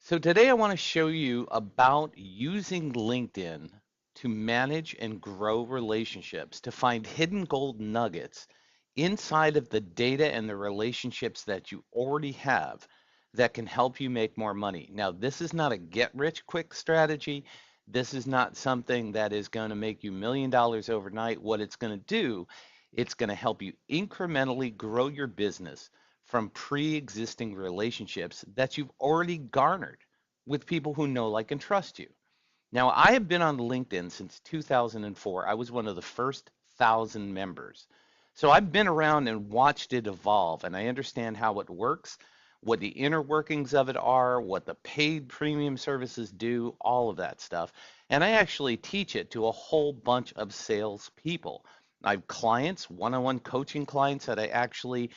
So today I want to show you about using LinkedIn to manage and grow relationships, to find hidden gold nuggets inside of the data and the relationships that you already have that can help you make more money. Now, this is not a get rich quick strategy. This is not something that is going to make you $1 million overnight. What it's going to do, it's going to help you incrementally grow your business from pre-existing relationships that you've already garnered with people who know, like, and trust you. Now, I have been on LinkedIn since 2004. I was one of the first 1,000 members. So I've been around and watched it evolve, and I understand how it works, what the inner workings of it are, what the paid premium services do, all of that stuff. And I actually teach it to a whole bunch of salespeople. I have clients, one-on-one coaching clients that I actually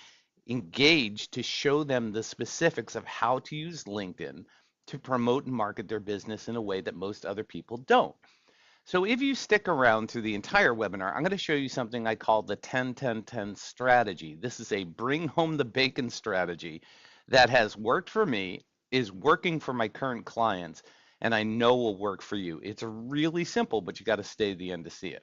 engage to show them the specifics of how to use LinkedIn to promote and market their business in a way that most other people don't. So if you stick around through the entire webinar, I'm going to show you something I call the 10-10-10 strategy. This is a bring home the bacon strategy that has worked for me, is working for my current clients, and I know will work for you. It's really simple, but you got to stay to the end to see it.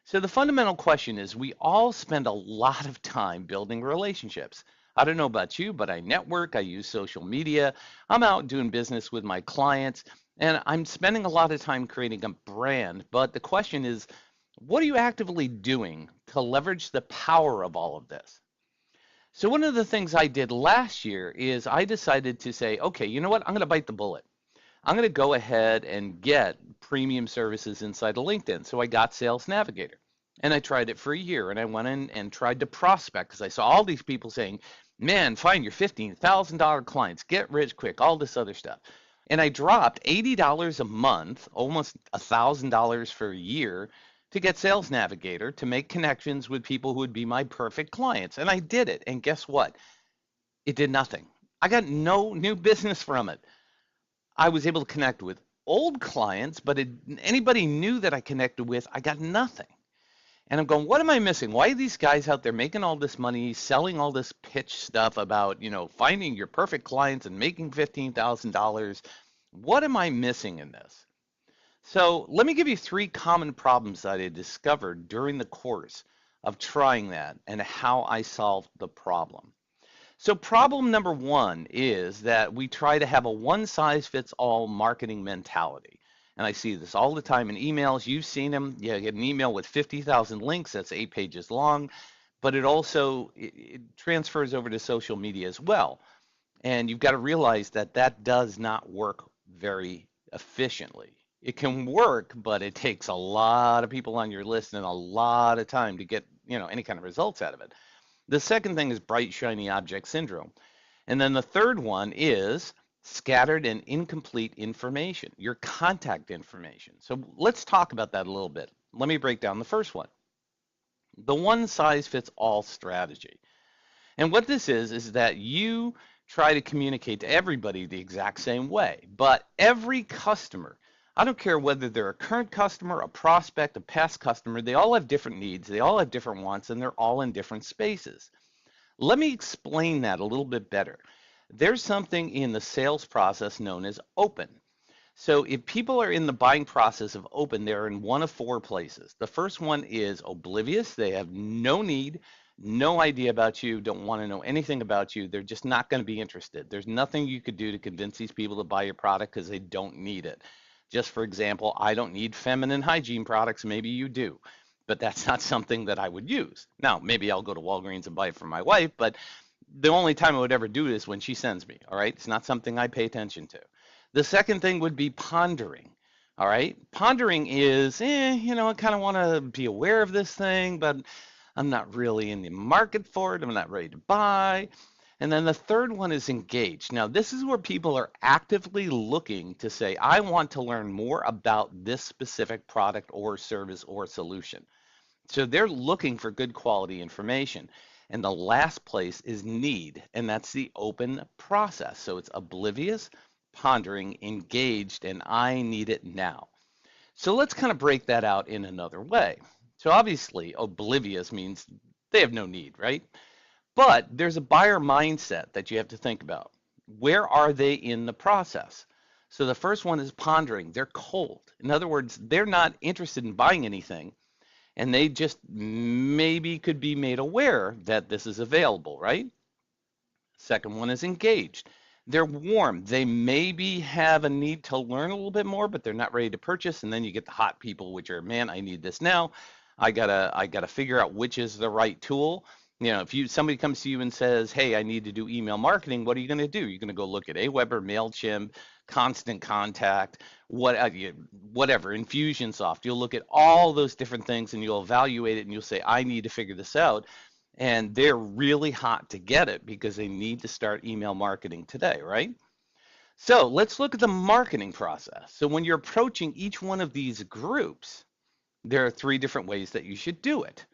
So the fundamental question is, we all spend a lot of time building relationships. I don't know about you, but I network, I use social media, I'm out doing business with my clients, and I'm spending a lot of time creating a brand. But the question is, what are you actively doing to leverage the power of all of this? So one of the things I did last year is I decided to say, okay, you know what? I'm going to bite the bullet. I'm going to go ahead and get premium services inside of LinkedIn. So I got Sales Navigator and I tried it for a year, and I went in and tried to prospect because I saw all these people saying, man, find your $15,000 clients, get rich quick, all this other stuff. And I dropped $80 a month, almost $1,000 for a year, to get Sales Navigator, to make connections with people who would be my perfect clients. And I did it. And guess what? It did nothing. I got no new business from it. I was able to connect with old clients, but anybody new that I connected with, I got nothing. And I'm going, what am I missing? Why are these guys out there making all this money, selling all this pitch stuff about, finding your perfect clients and making $15,000? What am I missing in this? So let me give you 3 common problems that I discovered during the course of trying that and how I solved the problem. So problem number 1 is that we try to have a one-size-fits-all marketing mentality. And I see this all the time in emails. You've seen them. You get an email with 50,000 links. That's 8 pages long. But it also it transfers over to social media as well. And you've got to realize that that does not work very efficiently. It can work, but it takes a lot of people on your list and a lot of time to get, any kind of results out of it. The second thing is bright, shiny object syndrome. And then the third one is scattered and incomplete information, your contact information. So let's talk about that a little bit. Let me break down the first one, the one size fits all strategy. And what this is that you try to communicate to everybody the exact same way, but every customer, I don't care whether they're a current customer, a prospect, a past customer, they all have different needs, they all have different wants, and they're all in different spaces. Let me explain that a little bit better. There's something in the sales process known as open. So if people are in the buying process of open, they're in one of 4 places. The first one is oblivious. They have no need, no idea about you, don't want to know anything about you. They're just not going to be interested. There's nothing you could do to convince these people to buy your product because they don't need it. Just for example, I don't need feminine hygiene products. Maybe you do, but that's not something that I would use. Now, maybe I'll go to Walgreens and buy it for my wife, but the only time I would ever do it is when she sends me, all right? It's not something I pay attention to. The second thing would be pondering, all right? Pondering is, I kind of want to be aware of this thing, but I'm not really in the market for it. I'm not ready to buy. And then the third one is engaged. Now, this is where people are actively looking to say, I want to learn more about this specific product or service or solution. So they're looking for good quality information. And the last place is need, and that's the open process. So it's oblivious, pondering, engaged, and I need it now. So let's kind of break that out in another way. So obviously, oblivious means they have no need, right? But there's a buyer mindset that you have to think about. where are they in the process? So the first one is pondering. They're cold. In other words, they're not interested in buying anything, and they just maybe could be made aware that this is available, right? Second one is engaged. They're warm. They maybe have a need to learn a little bit more, but they're not ready to purchase. And then you get the hot people, which are, man, I need this now. I gotta figure out which is the right tool. If somebody comes to you and says, "Hey, I need to do email marketing," what are you going to do? You're going to go look at Aweber, Mailchimp, Constant Contact, whatever, Infusionsoft. You'll look at all those different things and you'll evaluate it and you'll say, "I need to figure this out." And they're really hot to get it because they need to start email marketing today, right? So let's look at the marketing process. So when you're approaching each one of these groups, there are three different ways that you should do it.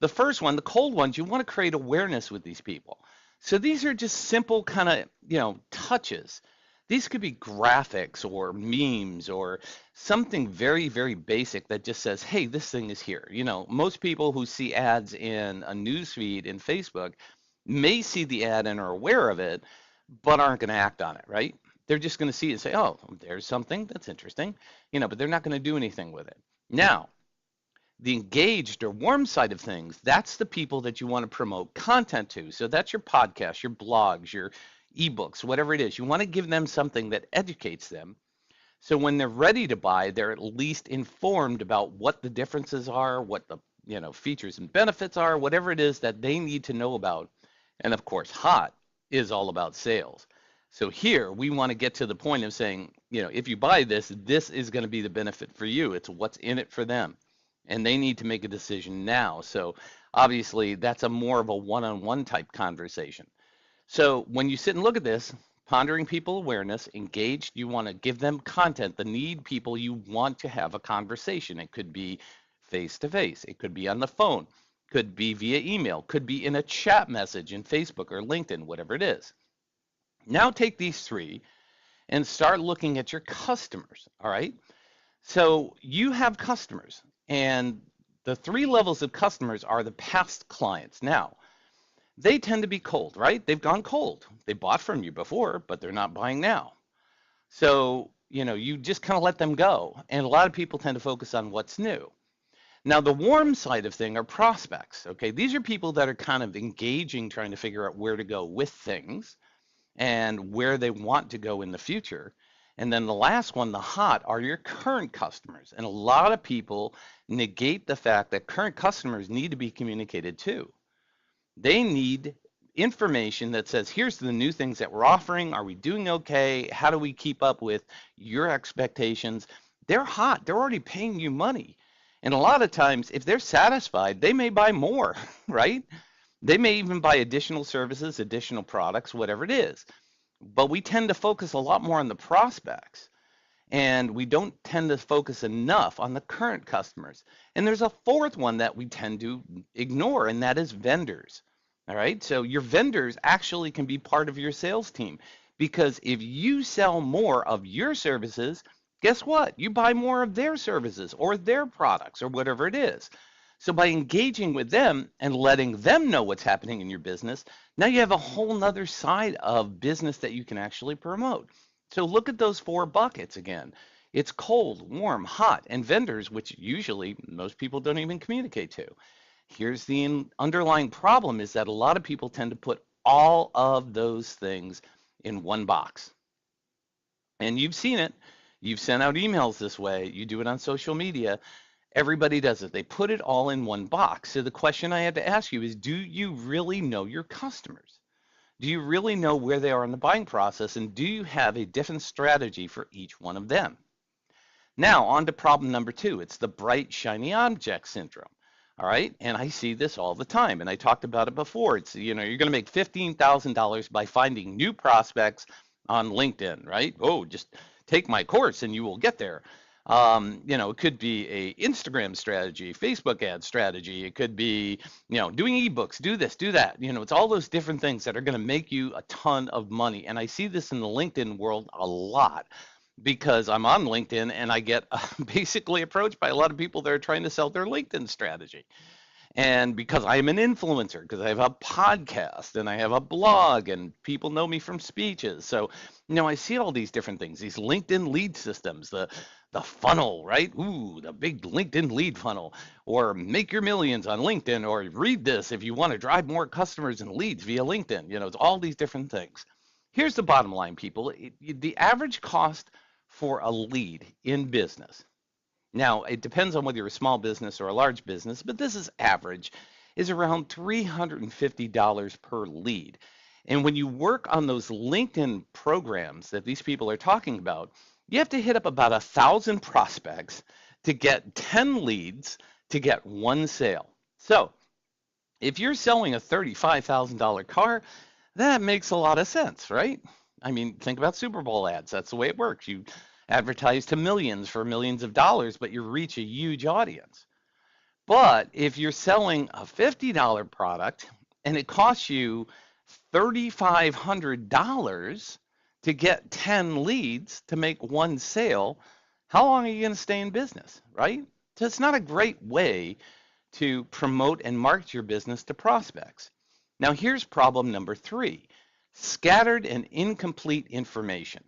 The first one, the cold ones, you want to create awareness with these people. So these are just simple kind of, touches. These could be graphics or memes or something very, very basic that just says, hey, this thing is here. Most people who see ads in a news feed in Facebook may see the ad and are aware of it, but aren't going to act on it, right? They're just going to see it and say, oh, there's something that's interesting, but they're not going to do anything with it. Now, the engaged or warm side of things, that's the people that you want to promote content to. So that's your podcast, your blogs, your ebooks, whatever it is. You want to give them something that educates them. So when they're ready to buy, they're at least informed about what the differences are, what the features and benefits are, whatever it is that they need to know about. And of course, hot is all about sales. So here we want to get to the point of saying, if you buy this, this is going to be the benefit for you. It's what's in it for them. And they need to make a decision now. So obviously that's a more of a one-on-one type conversation. So when you sit and look at this, pondering people awareness, engaged, you want to give them content, the need people you want to have a conversation. It could be face to face, it could be on the phone, could be via email, could be in a chat message in Facebook or LinkedIn, whatever it is. Now take these three and start looking at your customers, all right? So you have customers, and the three levels of customers are the past clients. Now, they tend to be cold, right? They've gone cold. They bought from you before, but they're not buying now. So, you just kind of let them go. And a lot of people tend to focus on what's new. Now, the warm side of thing are prospects, okay? These are people that are kind of engaging, trying to figure out where to go with things and where they want to go in the future. And then the last one, the hot, are your current customers. And a lot of people negate the fact that current customers need to be communicated to. They need information that says, here's the new things that we're offering. Are we doing okay? How do we keep up with your expectations? They're hot. They're already paying you money. And a lot of times, if they're satisfied, they may buy more, right? They may even buy additional services, additional products, whatever it is. But we tend to focus a lot more on the prospects. And we don't tend to focus enough on the current customers. And there's a fourth one that we tend to ignore, and that is vendors. All right, so your vendors actually can be part of your sales team, because if you sell more of your services, guess what? You buy more of their services or their products or whatever it is. So by engaging with them and letting them know what's happening in your business, now you have a whole nother side of business that you can actually promote. So look at those four buckets again. It's cold, warm, hot, and vendors, which usually most people don't even communicate to. Here's the underlying problem is that a lot of people tend to put all of those things in one box. And you've seen it. You've sent out emails this way. You do it on social media. Everybody does it. They put it all in one box. So the question I had to ask you is, do you really know your customers? Do you really know where they are in the buying process? And do you have a different strategy for each one of them? Now, on to problem number two. It's the bright, shiny object syndrome. All right. And I see this all the time. And I talked about it before. It's, you're going to make $15,000 by finding new prospects on LinkedIn, right? Oh, just take my course and you will get there. It could be a Instagram strategy, Facebook ad strategy. It could be, doing ebooks, do this, do that. It's all those different things that are going to make you a ton of money. And I see this in the LinkedIn world a lot because I'm on LinkedIn and I get basically approached by a lot of people that are trying to sell their LinkedIn strategy. And because I am an influencer, because I have a podcast and I have a blog and people know me from speeches. So, I see all these different things, these LinkedIn lead systems, the funnel, right? Ooh, the big LinkedIn lead funnel, or make your millions on LinkedIn, or read this if you want to drive more customers and leads via LinkedIn. It's all these different things. Here's the bottom line, people. The average cost for a lead in business, now, it depends on whether you're a small business or a large business, but this is average, is around $350 per lead. And when you work on those LinkedIn programs that these people are talking about, you have to hit up about 1,000 prospects to get 10 leads to get one sale. So if you're selling a $35,000 car, that makes a lot of sense, right? I mean, think about Super Bowl ads. That's the way it works. You advertise to millions for millions of dollars, but you reach a huge audience. But if you're selling a $50 product and it costs you $3,500 to get 10 leads to make one sale, how long are you going to stay in business, right? So it's not a great way to promote and market your business to prospects. Now, here's problem number 3: scattered and incomplete information.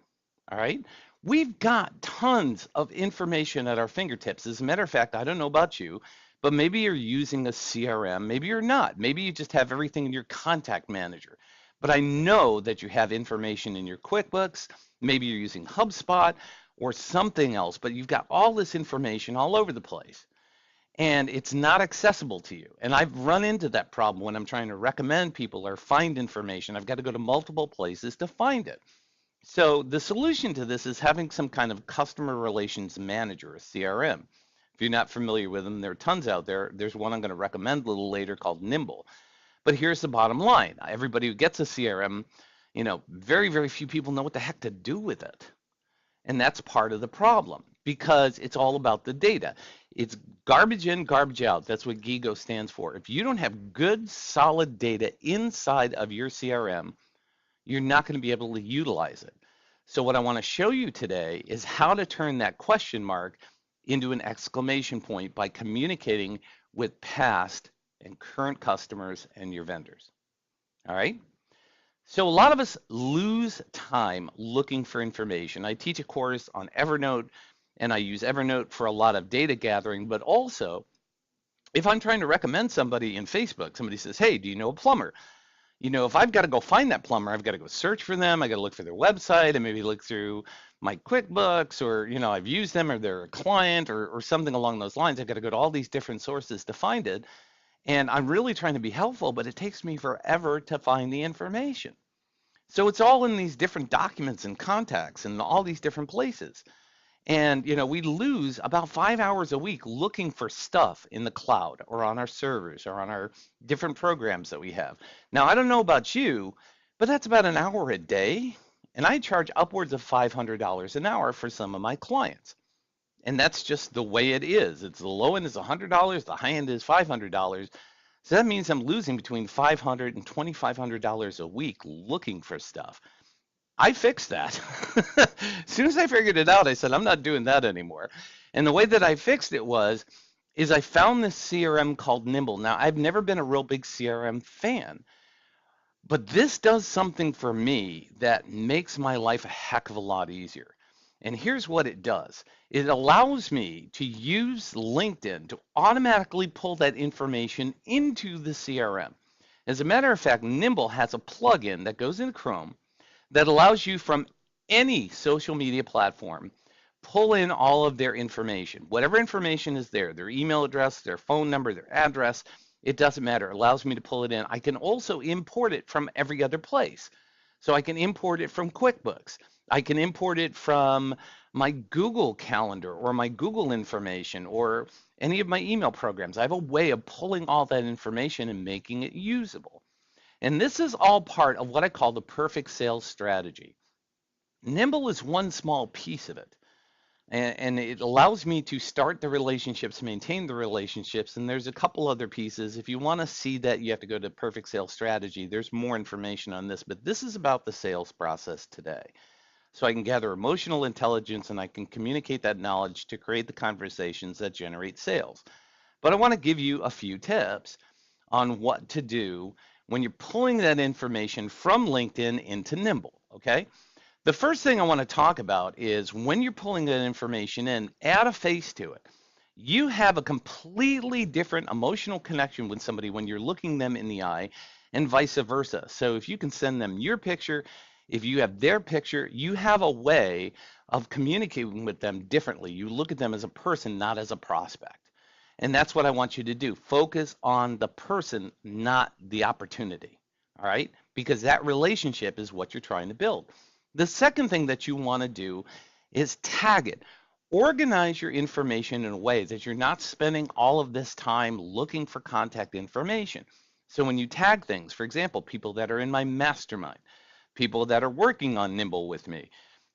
All right. We've got tons of information at our fingertips. As a matter of fact, I don't know about you, but maybe you're using a CRM, maybe you're not. Maybe you just have everything in your contact manager. But I know that you have information in your QuickBooks, maybe you're using HubSpot or something else, but you've got all this information all over the place and it's not accessible to you. And I've run into that problem when I'm trying to recommend people or find information. I've got to go to multiple places to find it. So the solution to this is having some kind of customer relations manager, a CRM. If you're not familiar with them, there are tons out there. There's one I'm going to recommend a little later called Nimble. But here's the bottom line. Everybody who gets a CRM, very, very few people know what the heck to do with it. And that's part of the problem because it's all about the data. It's garbage in, garbage out. That's what GIGO stands for. If you don't have good, solid data inside of your CRM, you're not going to be able to utilize it. So what I want to show you today is how to turn that question mark into an exclamation point by communicating with past and current customers and your vendors. All right? So a lot of us lose time looking for information. I teach a course on Evernote, and I use Evernote for a lot of data gathering, but also if I'm trying to recommend somebody in Facebook, somebody says, hey, do you know a plumber? If I've got to go find that plumber, I've got to go search for them. I got to look for their website and maybe look through my QuickBooks or, I've used them or they're a client or something along those lines. I've got to go to all these different sources to find it. And I'm really trying to be helpful, but it takes me forever to find the information. So it's all in these different documents and contacts and all these different places. And, we lose about 5 hours a week looking for stuff in the cloud or on our servers or on our different programs that we have. Now, I don't know about you, but that's about an hour a day. And I charge upwards of $500 an hour for some of my clients. And that's just the way it is. It's the low end is $100, the high end is $500. So that means I'm losing between $500 and $2,500 a week looking for stuff. I fixed that. As soon as I figured it out, I said, I'm not doing that anymore. And the way that I fixed it is I found this CRM called Nimble. Now, I've never been a real big CRM fan, but this does something for me that makes my life a heck of a lot easier. And here's what it does. It allows me to use LinkedIn to automatically pull that information into the CRM. As a matter of fact, Nimble has a plugin that goes into Chrome that allows you from any social media platform pull in all of their information. Whatever information is there, their email address, their phone number, their address, it doesn't matter. It allows me to pull it in. I can also import it from every other place. So I can import it from QuickBooks. I can import it from my Google Calendar or my Google information or any of my email programs. I have a way of pulling all that information and making it usable. And this is all part of what I call the perfect sales strategy. Nimble is one small piece of it. And it allows me to start the relationships, maintain the relationships, and there's a couple other pieces. If you want to see that, you have to go to Perfect Sales Strategy. There's more information on this, but this is about the sales process today. So I can gather emotional intelligence and I can communicate that knowledge to create the conversations that generate sales. But I want to give you a few tips on what to do when you're pulling that information from LinkedIn into Nimble, okay? The first thing I want to talk about is when you're pulling that information in, add a face to it. You have a completely different emotional connection with somebody when you're looking them in the eye and vice versa. So if you can send them your picture, if you have their picture, you have a way of communicating with them differently. You look at them as a person, not as a prospect. And that's what I want you to do. Focus on the person, not the opportunity. All right? Because that relationship is what you're trying to build. The second thing that you want to do is tag it. Organize your information in a way that you're not spending all of this time looking for contact information. So when you tag things, for example, people that are in my mastermind, people that are working on Nimble with me,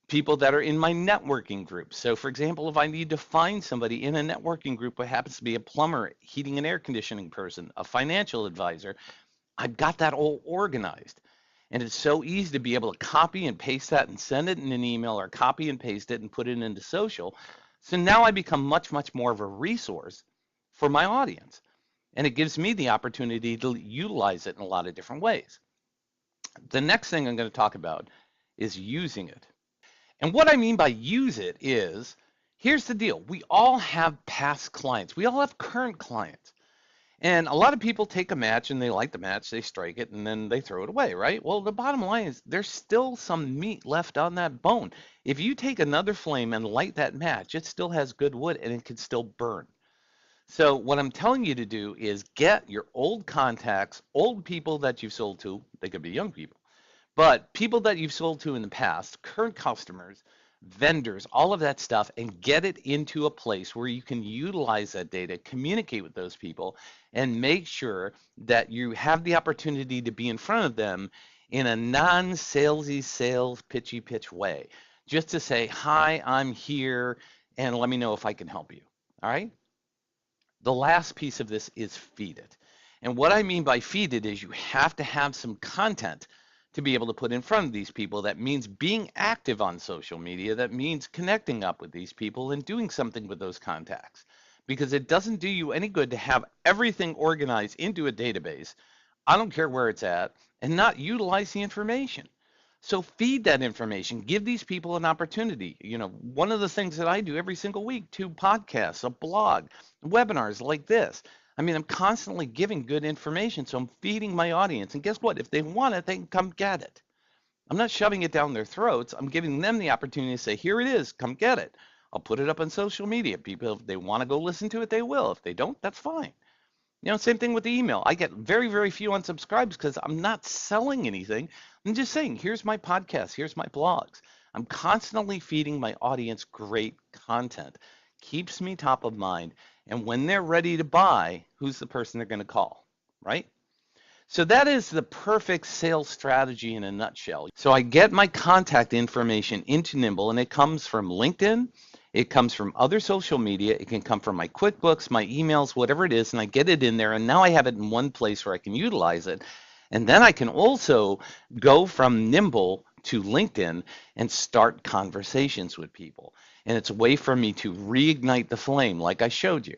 people that are in my networking group. So for example, if I need to find somebody in a networking group who happens to be a plumber, heating and air conditioning person, a financial advisor, I've got that all organized. And it's so easy to be able to copy and paste that and send it in an email or copy and paste it and put it into social. So now I become much, much more of a resource for my audience. And it gives me the opportunity to utilize it in a lot of different ways. The next thing I'm going to talk about is using it. And what I mean by use it is, here's the deal. We all have past clients. We all have current clients. And a lot of people take a match and they like the match, they strike it, and then they throw it away, right? Well, the bottom line is there's still some meat left on that bone. If you take another flame and light that match, it still has good wood and it can still burn. So what I'm telling you to do is get your old contacts, old people that you've sold to, they could be young people, but people that you've sold to in the past, current customers, vendors, all of that stuff, and get it into a place where you can utilize that data, communicate with those people, and make sure that you have the opportunity to be in front of them in a non-salesy, sales pitchy pitch way. Just to say, hi, I'm here, and let me know if I can help you. All right? The last piece of this is feed it. And what I mean by feed it is you have to have some content to be able to put in front of these people. That means being active on social media. That means connecting up with these people and doing something with those contacts. Because it doesn't do you any good to have everything organized into a database, I don't care where it's at, and not utilize the information. So feed that information. Give these people an opportunity. You know, one of the things that I do every single week, 2 podcasts, a blog, webinars like this. I mean, I'm constantly giving good information, so I'm feeding my audience. And guess what? If they want it, they can come get it. I'm not shoving it down their throats. I'm giving them the opportunity to say, here it is, come get it. I'll put it up on social media. People, if they want to go listen to it, they will. If they don't, that's fine. You know, same thing with the email. I get very, very few unsubscribes because I'm not selling anything. I'm just saying, here's my podcast, here's my blogs. I'm constantly feeding my audience great content. Keeps me top of mind. And when they're ready to buy, who's the person they're going to call, right? So that is the perfect sales strategy in a nutshell. So I get my contact information into Nimble, and it comes from LinkedIn. It comes from other social media. It can come from my QuickBooks, my emails, whatever it is, and I get it in there. And now I have it in one place where I can utilize it. And then I can also go from Nimble to LinkedIn and start conversations with people. And it's a way for me to reignite the flame like I showed you.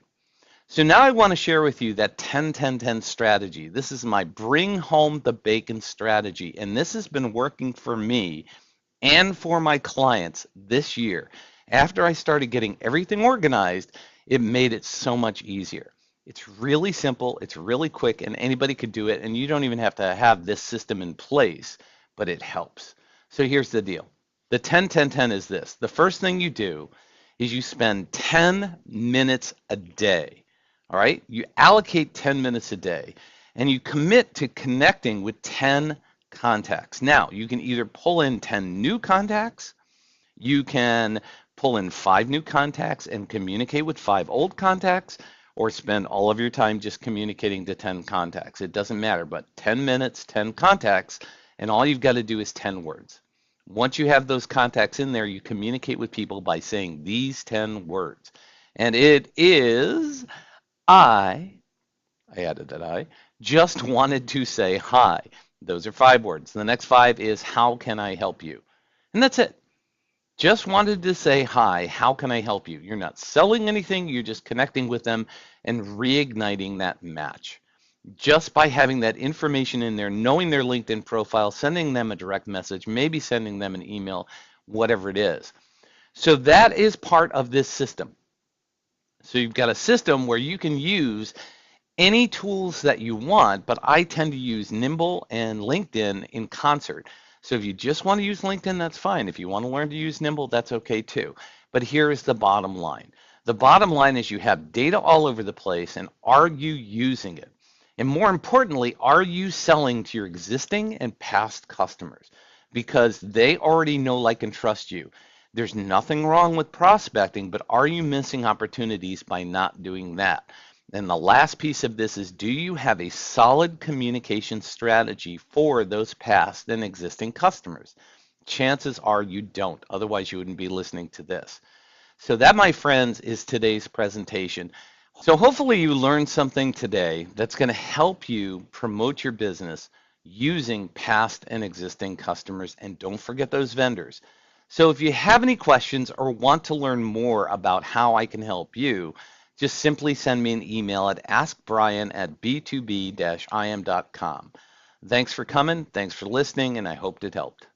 So now I want to share with you that 10-10-10 strategy. This is my bring home the bacon strategy. And this has been working for me and for my clients this year. After I started getting everything organized, it made it so much easier. It's really simple, it's really quick, and anybody could do it. And you don't even have to have this system in place, but it helps. So here's the deal. The 10-10-10 is this. The first thing you do is you spend 10 minutes a day. All right, you allocate 10 minutes a day and you commit to connecting with 10 contacts. Now, you can either pull in 10 new contacts, you can pull in 5 new contacts and communicate with 5 old contacts, or spend all of your time just communicating to 10 contacts. It doesn't matter, but 10 minutes, 10 contacts, and all you've got to do is 10 words. Once you have those contacts in there, you communicate with people by saying these 10 words. And it is I added that I just wanted to say hi. Those are 5 words. The next 5 is how can I help you? And that's it. Just wanted to say hi, how can I help you? You're not selling anything, you're just connecting with them and reigniting that match. Just by having that information in there, knowing their LinkedIn profile, sending them a direct message, maybe sending them an email, whatever it is. So that is part of this system. So you've got a system where you can use any tools that you want, but I tend to use Nimble and LinkedIn in concert. So if you just want to use LinkedIn, that's fine. If you want to learn to use Nimble, that's okay too. But here is the bottom line. The bottom line is you have data all over the place, and are you using it? And more importantly, are you selling to your existing and past customers? Because they already know, like, and trust you. There's nothing wrong with prospecting, but are you missing opportunities by not doing that? And the last piece of this is, do you have a solid communication strategy for those past and existing customers? Chances are you don't. Otherwise, you wouldn't be listening to this. So that, my friends, is today's presentation. So hopefully you learned something today that's going to help you promote your business using past and existing customers. And don't forget those vendors. So if you have any questions or want to learn more about how I can help you, just simply send me an email at askbrian@b2b-im.com. Thanks for coming, thanks for listening, and I hope it helped.